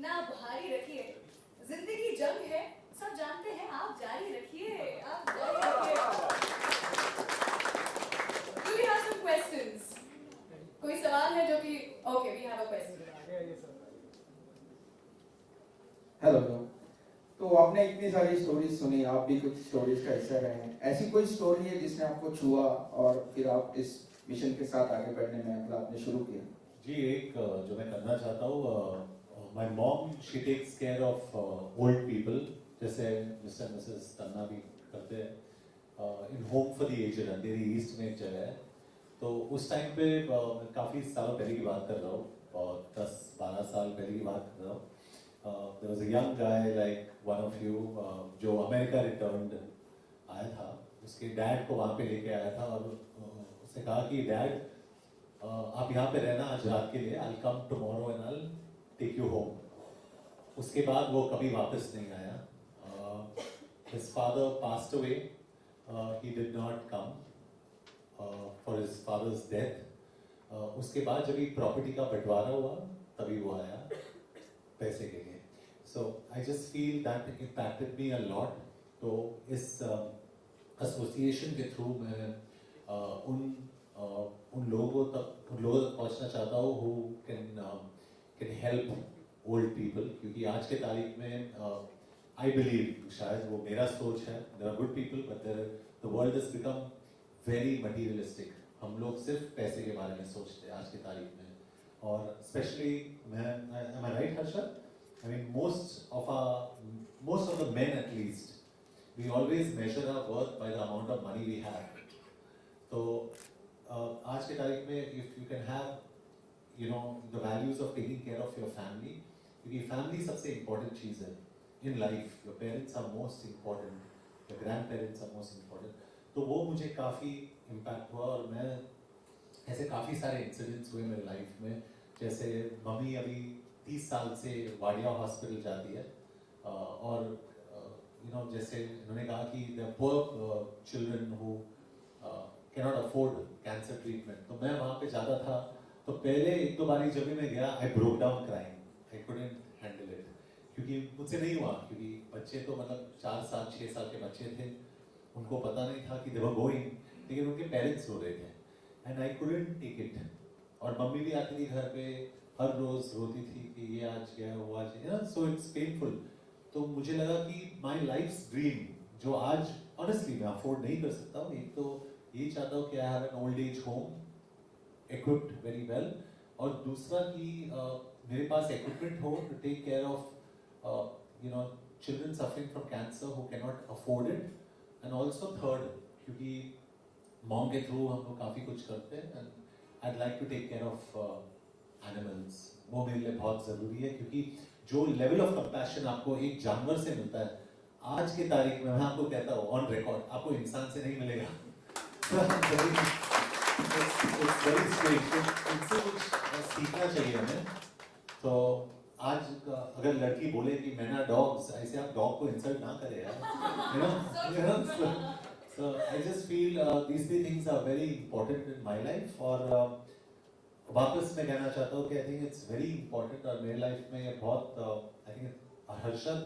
ना भारी रखिए, जिंदगी जंग है, सब जानते हैं, आप जारी रखिए, आप जारी रखिए। Do we have some questions? कोई सवाल है जो कि okay, we have a question. Hello. तो आपने इतनी सारी स्टोरीज सुनी, आप भी कुछ स्टोरीज का हिस्सा रहे हैं, ऐसी कोई स्टोरी है जिसने आपको छुआ और फिर आप इस मिशन के साथ आगे बढ़ने में मतलब आपने शुरू किया? जी, एक जो मैं करना चाहता हूँ, my mom she takes care of old people, जैसे मिस्टर मिसेस तन्ना भी करते हैं in home for the aged, Andheri East में एक जगह है। तो उस टाइम पे काफ़ी सालों पहले की बात कर रहा हूँ, और 10-12 साल पहले की बात कर रहा हूँ। There was a young guy like one of you जो अमेरिका रिटर्न्ड आया था, उसके डैड को वहाँ पे लेके आया था और उसने कहा कि डैड आप यहाँ पे रहना आज रात के लिए, I'll come tomorrow and I'll take you home। उसके बाद वो कभी वापस नहीं आया। His father passed away, he did not come for his father's death। उसके बाद जब ये प्रॉपर्टी का बंटवारा हुआ तभी वो आया पैसे के लिए। So I just feel that impacted me a lot। तो इस एसोसिएशन के थ्रू मैं उन लोगों तक पहुंचना चाहता हूँ who can help old people, क्योंकि आज के तारीख में I believe, शायद वो मेरा सोच है, there are good people but the world has become very materialistic। हम लोग सिर्फ पैसे के बारे में सोचते हैं आज की तारीख में, और especially am I right Harshad? I mean most of the men at least, we always measure our worth by the amount of money we have। तो आज के तारीख में if you can have the values of taking care of your family, क्योंकि family सबसे important चीज़ है in life। Your parents are most important, your grandparents are most important। तो वो मुझे काफ़ी impact हुआ, और मैं ऐसे काफ़ी सारे incidents हुए मेरे लाइफ में। जैसे मम्मी अभी 30 साल से वाडिया हॉस्पिटल जाती है, और जैसे उन्होंने कहा कि the poor children who cannot afford cancer treatment, तो मैं वहाँ पे जाता था। तो पहले 1-2 बारी जब भी मैं गया I broke down crying, I couldn't handle it, क्योंकि मुझसे नहीं हुआ, क्योंकि बच्चे तो मतलब 4 साल 6 साल के बच्चे थे, उनको पता नहीं था कि they were going, लेकिन उनके पेरेंट्स रो रहे थे and I couldn't take it। और मम्मी भी आती थी घर पे, हर रोज रोती थी कि ये आज गया वो आज गया, so it's painful। तो मुझे लगा कि my life's dream जो आज honestly मैं अफोर्ड नहीं कर सकता हूँ, एक तो यही चाहता हूँ कि I have an old age home equipped very well, और दूसरा कि मेरे पास equipment हो to take care of children suffering from cancer who cannot afford it, and also third क्योंकि मॉम के थ्रू हम लोग काफ़ी कुछ करते हैं and I'd like to take care of animals। वो मेरे लिए बहुत ज़रूरी है, क्योंकि जो लेवल ऑफ कंपैशन आपको एक जानवर से मिलता है आज के तारीख में, मैं आपको कहता हूँ ऑन रिकॉर्ड, आपको इंसान से नहीं मिलेगा। इनसे कुछ सीखना चाहिए हमें। तो आज अगर लड़की बोले कि मैंने डॉग्स, ऐसे आप डॉग को इंसल्ट ना करें यार। So I just feel these three things are very important in my life। और वापस मैं कहना चाहता हूँ कि I think it's very important, और मेरे लाइफ में ये बहुत I think Harshad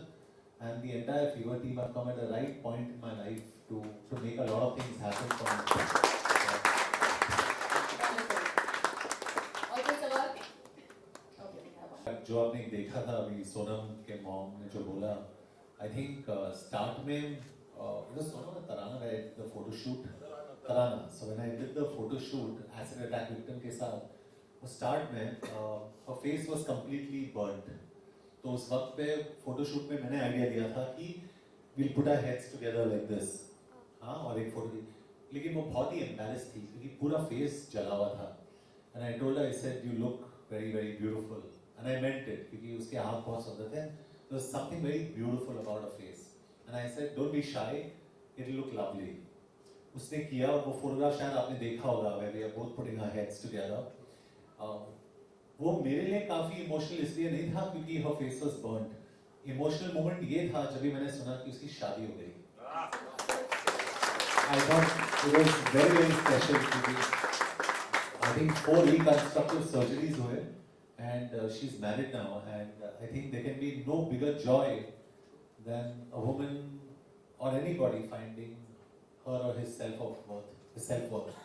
and the entire fever team have come at the right point in my life to make a lot of things happen for me। और कोई सवाल? जो आपने देखा था अभी सोनम के मॉम ने जो बोला, I think start में सोनम तराना का the photo shoot, Tarana. So when I did the photo shoot acid attack victim के साथ, वो स्टार्ट में her face was completely burnt। तो उस वक्त पे फोटो शूट में मैंने आइडिया दिया था कि we'll put our heads together like this, हाँ, और एक फोटो दी, लेकिन वो बहुत ही embarrassed थी क्योंकि पूरा फेस जला हुआ था। And I told her, I said you look very very beautiful, and I meant it, क्योंकि उसके हाथ बहुत सुंदर थे। There was something very beautiful about her face, and I said don't be shy, it'll look lovely। उसने किया, वो photograph शायद आपने देखा होगा where we are both putting our heads together। वो मेरे लिए काफी इमोशनल इसलिए नहीं था क्योंकि her face was burnt। Emotional moment ये था जब भी मैंने सुना कि उसकी शादी हो गई। I thought it was very very special क्योंकि I think 4 reconstructive surgeries हुए and she's married now, and I think there can be no bigger joy than a woman or anybody finding her or his self-worth.